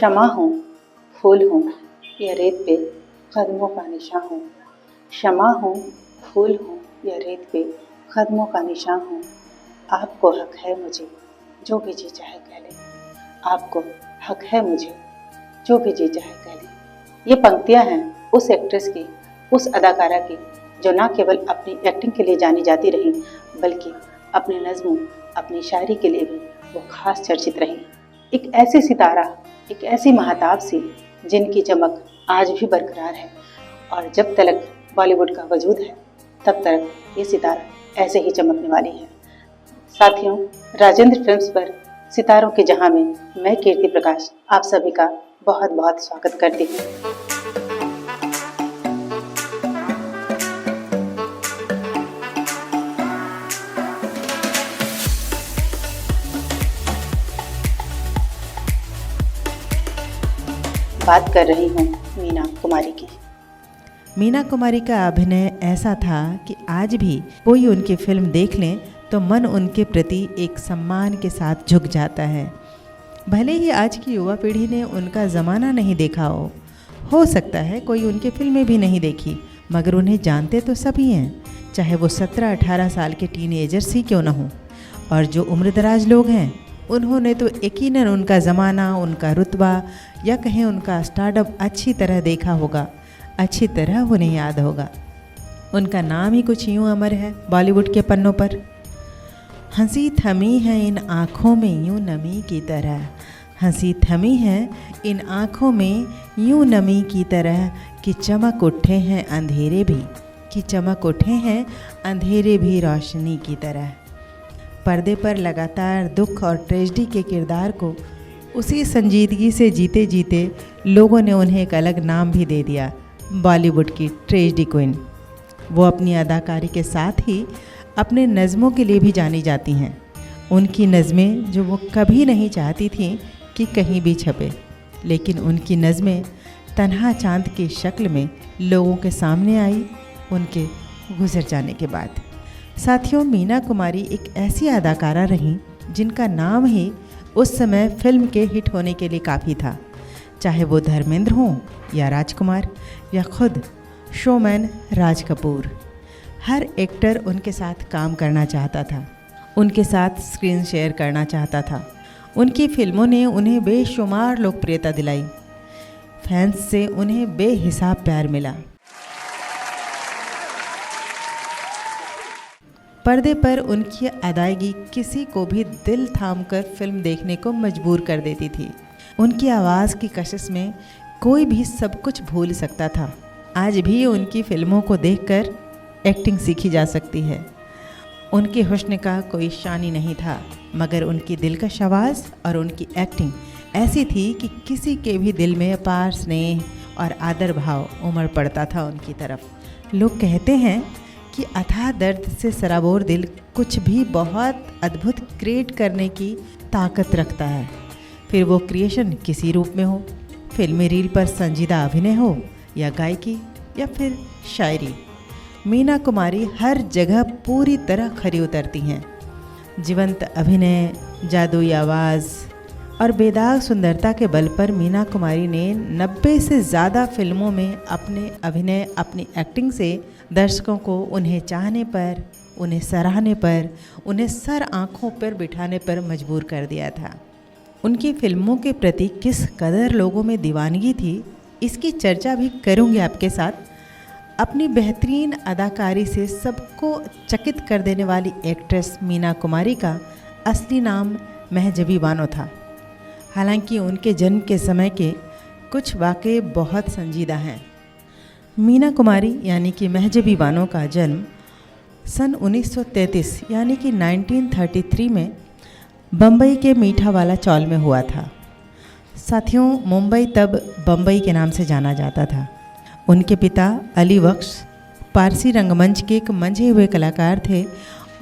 शमा हूँ, फूल हूँ या रेत पे कदमों का निशान हूँ। शमा हूँ, फूल हूँ या रेत पे कदमों का निशान हूँ। आपको हक है मुझे जो भी जी चाहे कह ले। आपको हक है मुझे जो भी जी चाहे कह ले। ये पंक्तियाँ हैं उस एक्ट्रेस की, उस अदाकारा की जो न केवल अपनी एक्टिंग के लिए जानी जाती रही बल्कि अपनी नज़मों, अपनी शायरी के लिए भी वो खास चर्चित रही। एक ऐसी सितारा, एक ऐसी महताब सी जिनकी चमक आज भी बरकरार है और जब तक बॉलीवुड का वजूद है तब तक ये सितारा ऐसे ही चमकने वाली है। साथियों, राजेंद्र फिल्म्स पर सितारों के जहां में मैं कीर्ति प्रकाश आप सभी का बहुत बहुत स्वागत करती हूँ। बात कर रही हूँ मीना कुमारी की। मीना कुमारी का अभिनय ऐसा था कि आज भी कोई उनकी फिल्म देख लें तो मन उनके प्रति एक सम्मान के साथ झुक जाता है। भले ही आज की युवा पीढ़ी ने उनका ज़माना नहीं देखा हो सकता है कोई उनकी फिल्में भी नहीं देखी, मगर उन्हें जानते तो सभी हैं, चाहे वो 17-18 साल के टीनेजर्स ही क्यों न हों। और जो उम्रदराज लोग हैं उन्होंने तो यकीनन उनका ज़माना, उनका रुतबा या कहें उनका स्टारडम अच्छी तरह देखा होगा, अच्छी तरह उन्हें याद होगा। उनका नाम ही कुछ यूँ अमर है बॉलीवुड के पन्नों पर। हंसी थमी है इन आँखों में यूँ नमी की तरह, हंसी थमी है इन आँखों में यूँ नमी की तरह कि चमक उठे हैं अंधेरे भी, कि चमक उठे हैं अंधेरे भी रोशनी की तरह। पर्दे पर लगातार दुख और ट्रेजेडी के किरदार को उसी संजीदगी से जीते जीते लोगों ने उन्हें एक अलग नाम भी दे दिया, बॉलीवुड की ट्रेजेडी क्वीन। वो अपनी अदाकारी के साथ ही अपने नज़मों के लिए भी जानी जाती हैं। उनकी नज़में जो वो कभी नहीं चाहती थीं कि कहीं भी छपे, लेकिन उनकी नज़में तन्हा चांद की शक्ल में लोगों के सामने आई उनके गुजर जाने के बाद। साथियों, मीना कुमारी एक ऐसी अदाकारा रहीं जिनका नाम ही उस समय फिल्म के हिट होने के लिए काफ़ी था, चाहे वो धर्मेंद्र हों या राजकुमार या खुद शोमैन राज कपूर। हर एक्टर उनके साथ काम करना चाहता था, उनके साथ स्क्रीन शेयर करना चाहता था। उनकी फिल्मों ने उन्हें बेशुमार लोकप्रियता दिलाई, फैंस से उन्हें बेहिसाब प्यार मिला। पर्दे पर उनकी अदायगी किसी को भी दिल थामकर फिल्म देखने को मजबूर कर देती थी। उनकी आवाज़ की कशिश में कोई भी सब कुछ भूल सकता था। आज भी उनकी फिल्मों को देखकर एक्टिंग सीखी जा सकती है। उनके हुस्न का कोई शानी नहीं था, मगर उनकी दिलकश आवाज़ और उनकी एक्टिंग ऐसी थी कि किसी के भी दिल में अपार स्नेह और आदर भाव उमड़ पड़ता था उनकी तरफ। लोग कहते हैं कि अथाह दर्द से सराबोर दिल कुछ भी बहुत अद्भुत क्रिएट करने की ताकत रखता है, फिर वो क्रिएशन किसी रूप में हो, फिल्मी रील पर संजीदा अभिनय हो या गायकी या फिर शायरी। मीना कुमारी हर जगह पूरी तरह खरी उतरती हैं। जीवंत अभिनय, जादुई आवाज़ और बेदाग सुंदरता के बल पर मीना कुमारी ने 90 से ज़्यादा फिल्मों में अपने अभिनय, अपनी एक्टिंग से दर्शकों को उन्हें चाहने पर, उन्हें सराहने पर, उन्हें सर आँखों पर बिठाने पर मजबूर कर दिया था। उनकी फिल्मों के प्रति किस कदर लोगों में दीवानगी थी, इसकी चर्चा भी करूँगी आपके साथ। अपनी बेहतरीन अदाकारी से सबको चकित कर देने वाली एक्ट्रेस मीना कुमारी का असली नाम महजबी बानो था। हालांकि उनके जन्म के समय के कुछ वाक़े बहुत संजीदा हैं। मीना कुमारी यानी कि महजबी बानो का जन्म सन 1933 यानी कि 1933 में बम्बई के मीठावाला चौल में हुआ था। साथियों, मुंबई तब बम्बई के नाम से जाना जाता था। उनके पिता अली बख्श पारसी रंगमंच के एक मंझे हुए कलाकार थे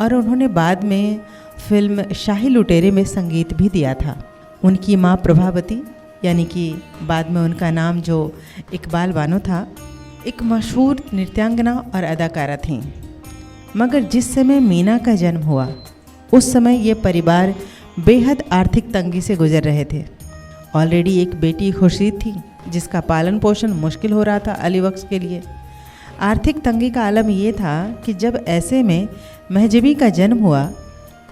और उन्होंने बाद में फिल्म शाही लुटेरे में संगीत भी दिया था। उनकी माँ प्रभावती यानी कि बाद में उनका नाम जो इकबाल बानो था, एक मशहूर नृत्यांगना और अदाकारा थीं। मगर जिस समय मीना का जन्म हुआ उस समय ये परिवार बेहद आर्थिक तंगी से गुजर रहे थे। ऑलरेडी एक बेटी खुर्शीद थी जिसका पालन पोषण मुश्किल हो रहा था अली बख्श के लिए। आर्थिक तंगी का आलम ये था कि जब ऐसे में महजबी का जन्म हुआ,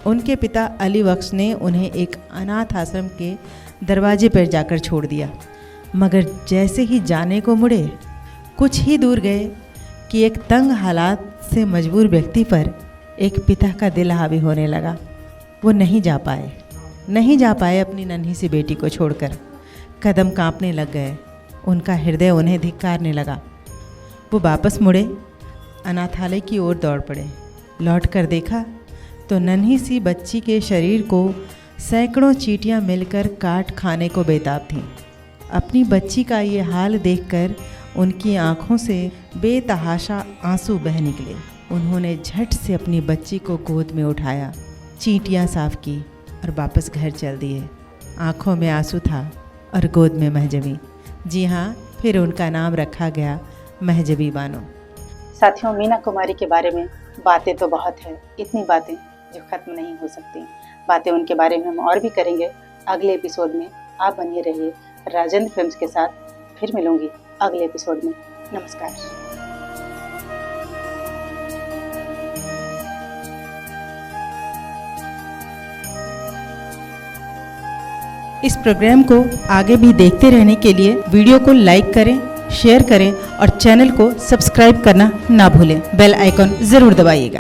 उनके पिता अली बख्श ने उन्हें एक अनाथ आश्रम के दरवाजे पर जाकर छोड़ दिया। मगर जैसे ही जाने को मुड़े, कुछ ही दूर गए कि एक तंग हालात से मजबूर व्यक्ति पर एक पिता का दिल हावी होने लगा। वो नहीं जा पाए अपनी नन्ही सी बेटी को छोड़कर। कदम कांपने लग गए, उनका हृदय उन्हें धिक्कारने लगा। वो वापस मुड़े, अनाथालय की ओर दौड़ पड़े। लौट कर देखा तो नन्ही सी बच्ची के शरीर को सैकड़ों चींटियां मिलकर काट खाने को बेताब थीं। अपनी बच्ची का ये हाल देखकर उनकी आंखों से बेतहाशा आंसू बह निकले। उन्होंने झट से अपनी बच्ची को गोद में उठाया, चींटियां साफ की और वापस घर चल दिए। आंखों में आंसू था और गोद में महजबी। जी हाँ, फिर उनका नाम रखा गया महजबी बानो। साथियों, मीना कुमारी के बारे में बातें तो बहुत है, इतनी बातें जो ख़त्म नहीं हो सकती। बातें उनके बारे में हम और भी करेंगे अगले एपिसोड में। आप बनिए रहिए राजेंद्र फिल्म्स के साथ। फिर मिलूंगी अगले एपिसोड में। नमस्कार। इस प्रोग्राम को आगे भी देखते रहने के लिए वीडियो को लाइक करें, शेयर करें और चैनल को सब्सक्राइब करना ना भूलें। बेल आइकॉन ज़रूर दबाइएगा।